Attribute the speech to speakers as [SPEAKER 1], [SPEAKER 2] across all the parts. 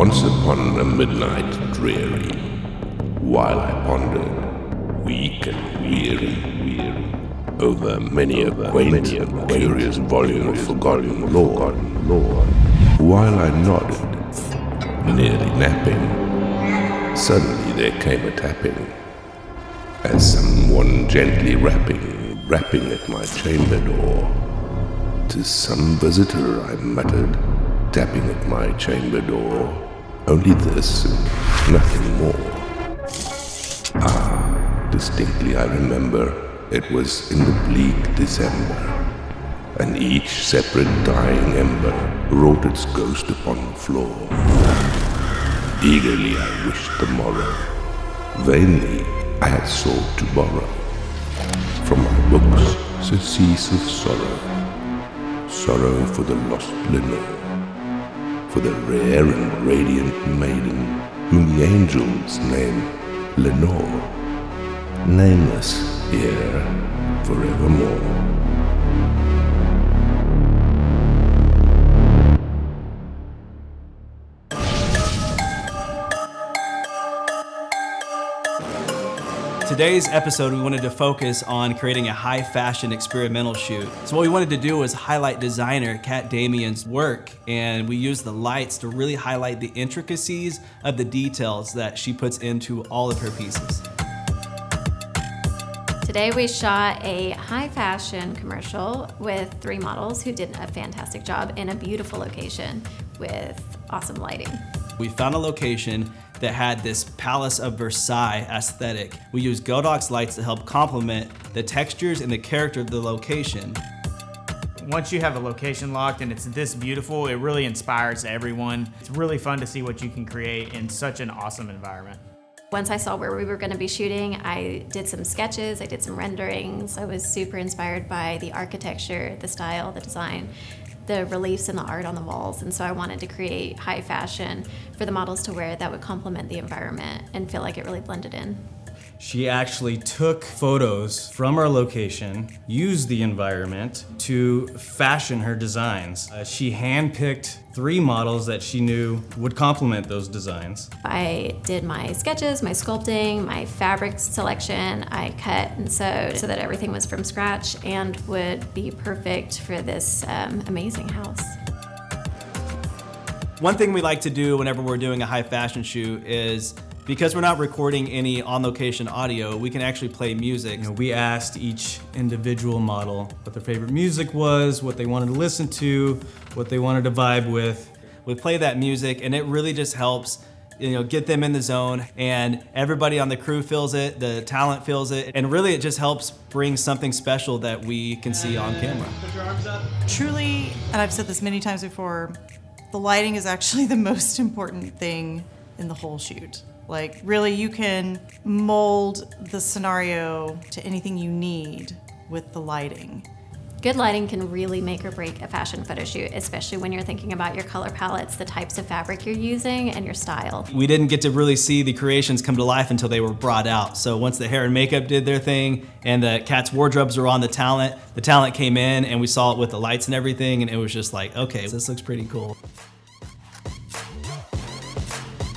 [SPEAKER 1] Once upon a midnight dreary, while I pondered, weak and weary, over many a quaint and curious volume of forgotten lore, while I nodded, nearly napping, suddenly there came a tapping, as someone gently rapping at my chamber door. "'Tis some visitor," I muttered, tapping at my chamber door. "Only this, and nothing more." Distinctly I remember, it was in the bleak December, and each separate dying ember wrote its ghost upon the floor. Eagerly I wished the morrow, vainly I had sought to borrow from my books surcease of sorrow, sorrow for the lost Lenore, for the rare and radiant maiden whom the angels name Lenore, nameless here forevermore.
[SPEAKER 2] Today's episode, we wanted to focus on creating a high fashion experimental shoot. So what we wanted to do was highlight designer Kat Damian's work, and we used the lights to really highlight the intricacies of the details that she puts into all of her pieces.
[SPEAKER 3] Today we shot a high fashion commercial with 3 models who did a fantastic job in a beautiful location with awesome lighting.
[SPEAKER 2] We found a location that had this Palace of Versailles aesthetic. We used Godox lights to help complement the textures and the character of the location.
[SPEAKER 4] Once you have a location locked and it's this beautiful, it really inspires everyone. It's really fun to see what you can create in such an awesome environment.
[SPEAKER 3] Once I saw where we were gonna be shooting, I did some sketches, I did some renderings. I was super inspired by the architecture, the style, the design, the reliefs and the art on the walls, and so I wanted to create high fashion for the models to wear that would complement the environment and feel like it really blended in.
[SPEAKER 5] She actually took photos from our location, used the environment to fashion her designs. She handpicked 3 models that she knew would complement those designs.
[SPEAKER 3] I did my sketches, my sculpting, my fabric selection. I cut and sewed so that everything was from scratch and would be perfect for this amazing house.
[SPEAKER 2] One thing we like to do whenever we're doing a high fashion shoot is, because we're not recording any on-location audio, we can actually play music.
[SPEAKER 5] We asked each individual model what their favorite music was, what they wanted to listen to, what they wanted to vibe with.
[SPEAKER 2] We play that music, and it really just helps get them in the zone, and everybody on the crew feels it, the talent feels it, and really it just helps bring something special that we can see on camera.
[SPEAKER 6] Put your arms up. Truly, and I've said this many times before, the lighting is actually the most important thing in the whole shoot. Like, really, you can mold the scenario to anything you need with the lighting.
[SPEAKER 3] Good lighting can really make or break a fashion photo shoot, especially when you're thinking about your color palettes, the types of fabric you're using, and your style.
[SPEAKER 2] We didn't get to really see the creations come to life until they were brought out. So once the hair and makeup did their thing and the Kat's wardrobes were on the talent came in and we saw it with the lights and everything, and it was just like, okay, this looks pretty cool.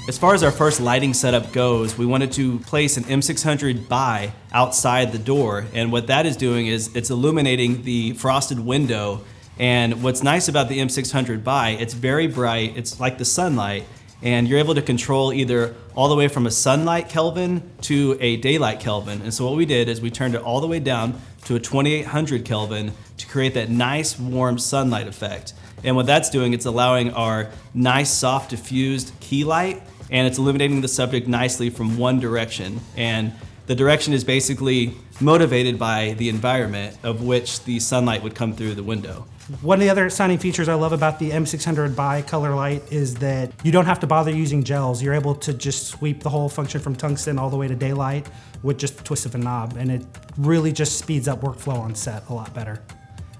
[SPEAKER 2] As far as our first lighting setup goes, we wanted to place an M600 bi outside the door, and what that is doing is it's illuminating the frosted window. And what's nice about the M600 bi, it's very bright, it's like the sunlight, and you're able to control either all the way from a sunlight Kelvin to a daylight Kelvin. And so what we did is we turned it all the way down to a 2800 Kelvin to create that nice warm sunlight effect. And what that's doing, it's allowing our nice soft diffused key light, and it's illuminating the subject nicely from one direction. And the direction is basically motivated by the environment of which the sunlight would come through the window.
[SPEAKER 7] One of the other exciting features I love about the M600 bi color light is that you don't have to bother using gels. You're able to just sweep the whole function from tungsten all the way to daylight with just the twist of a knob, and it really just speeds up workflow on set a lot better.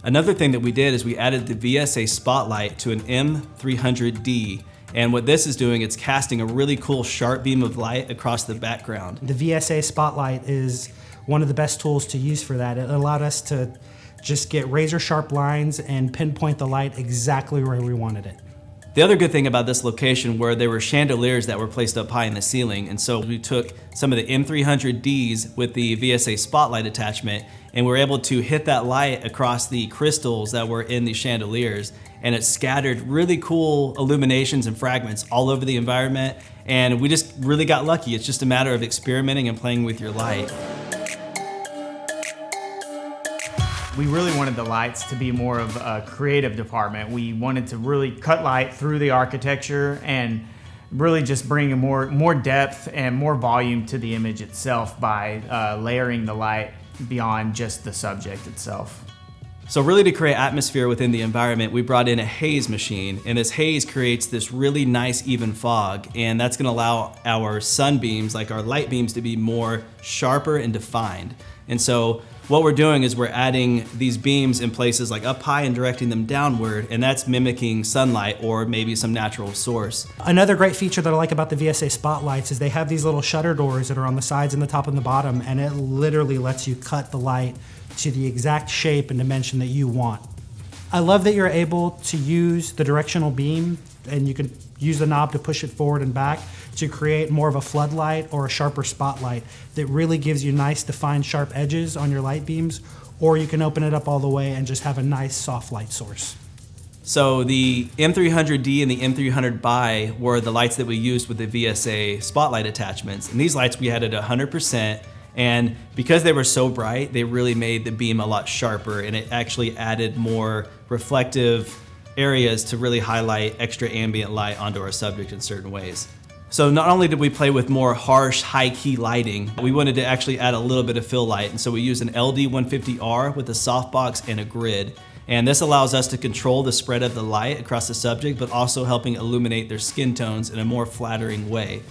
[SPEAKER 2] Another thing that we did is we added the VSA spotlight to an M300D. And what this is doing, it's casting a really cool sharp beam of light across the background.
[SPEAKER 7] The VSA spotlight is one of the best tools to use for that. It allowed us to just get razor sharp lines and pinpoint the light exactly where we wanted it.
[SPEAKER 2] The other good thing about this location were there were chandeliers that were placed up high in the ceiling, and so we took some of the M300Ds with the VSA spotlight attachment, and we were able to hit that light across the crystals that were in the chandeliers, and it scattered really cool illuminations and fragments all over the environment, and we just really got lucky. It's just a matter of experimenting and playing with your light.
[SPEAKER 4] We really wanted the lights to be more of a creative department. We wanted to really cut light through the architecture and really just bring more depth and more volume to the image itself by layering the light beyond just the subject itself.
[SPEAKER 2] So really, to create atmosphere within the environment, we brought in a haze machine, and this haze creates this really nice even fog, and that's gonna allow our sunbeams, like our light beams, to be more sharper and defined. And so what we're doing is we're adding these beams in places like up high and directing them downward, and that's mimicking sunlight or maybe some natural source.
[SPEAKER 7] Another great feature that I like about the VSA spotlights is they have these little shutter doors that are on the sides and the top and the bottom, and it literally lets you cut the light to the exact shape and dimension that you want. I love that you're able to use the directional beam, and you can use the knob to push it forward and back to create more of a floodlight or a sharper spotlight that really gives you nice defined sharp edges on your light beams, or you can open it up all the way and just have a nice soft light source.
[SPEAKER 2] So the M300D and the M300 Bi were the lights that we used with the VSA spotlight attachments, and these lights we had at 100%. And because they were so bright, they really made the beam a lot sharper, and it actually added more reflective areas to really highlight extra ambient light onto our subject in certain ways. So not only did we play with more harsh, high-key lighting, we wanted to actually add a little bit of fill light, and so we used an LD150R with a softbox and a grid. And this allows us to control the spread of the light across the subject, but also helping illuminate their skin tones in a more flattering way.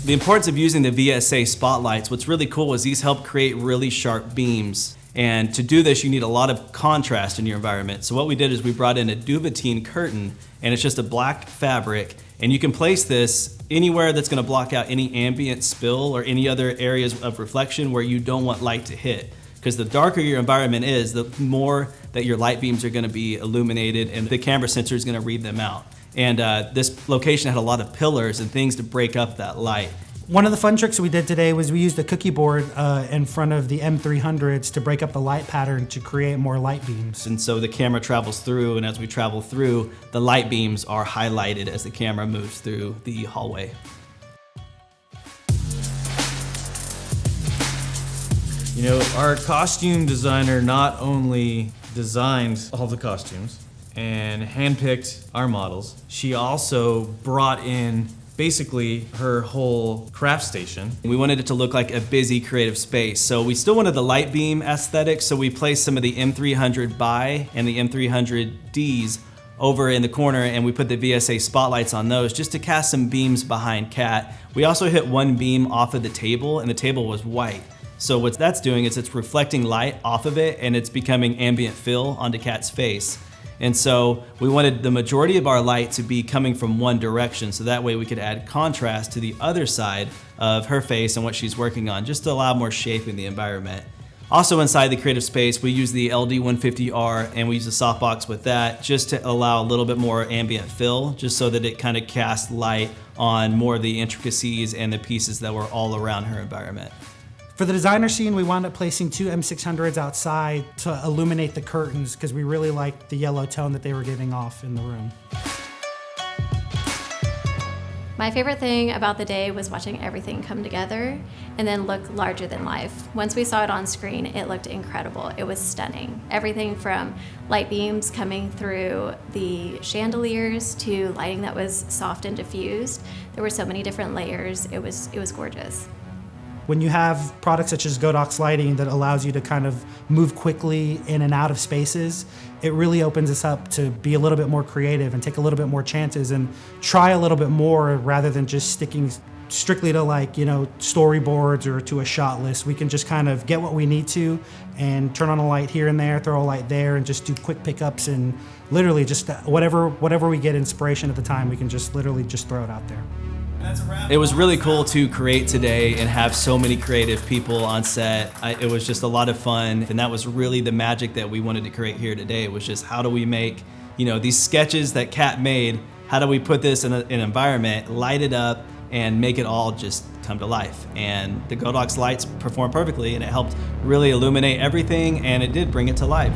[SPEAKER 2] The importance of using the VSA spotlights, what's really cool is these help create really sharp beams. And to do this, you need a lot of contrast in your environment. So what we did is we brought in a duvetine curtain, and it's just a black fabric, and you can place this anywhere that's gonna block out any ambient spill or any other areas of reflection where you don't want light to hit. Because the darker your environment is, the more that your light beams are gonna be illuminated, and the camera sensor is gonna read them out. And this location had a lot of pillars and things to break up that light.
[SPEAKER 7] One of the fun tricks we did today was we used a cookie board in front of the M300s to break up the light pattern to create more light beams.
[SPEAKER 2] And so the camera travels through, and as we travel through, the light beams are highlighted as the camera moves through the hallway.
[SPEAKER 5] You know, our costume designer not only designed all the costumes and handpicked our models, she also brought in basically her whole craft station.
[SPEAKER 2] We wanted it to look like a busy creative space, so we still wanted the light beam aesthetic, so we placed some of the M300 Bi and the M300Ds over in the corner, and we put the VSA spotlights on those just to cast some beams behind Kat. We also hit one beam off of the table, and the table was white. So what that's doing is it's reflecting light off of it, and it's becoming ambient fill onto Kat's face. And so we wanted the majority of our light to be coming from one direction, so that way we could add contrast to the other side of her face and what she's working on, just to allow more shape in the environment. Also inside the creative space, we use the LD150R, and we use a softbox with that just to allow a little bit more ambient fill, just so that it kind of casts light on more of the intricacies and the pieces that were all around her environment.
[SPEAKER 7] For the designer scene, we wound up placing two M600s outside to illuminate the curtains because we really liked the yellow tone that they were giving off in the room.
[SPEAKER 3] My favorite thing about the day was watching everything come together and then look larger than life. Once we saw it on screen, it looked incredible. It was stunning. Everything from light beams coming through the chandeliers to lighting that was soft and diffused. There were so many different layers. It was gorgeous.
[SPEAKER 7] When you have products such as Godox lighting that allows you to kind of move quickly in and out of spaces, it really opens us up to be a little bit more creative and take a little bit more chances and try a little bit more rather than just sticking strictly to storyboards or to a shot list. We can just kind of get what we need to and turn on a light here and there, throw a light there, and just do quick pickups and literally just whatever we get inspiration at the time, we can just literally just throw it out there.
[SPEAKER 2] It was really cool to create today and have so many creative people on set. It was just a lot of fun, and that was really the magic that we wanted to create here today. It was just, how do we make, these sketches that Kat made, how do we put this in an environment, light it up, and make it all just come to life. And the Godox lights performed perfectly, and it helped really illuminate everything, and it did bring it to life.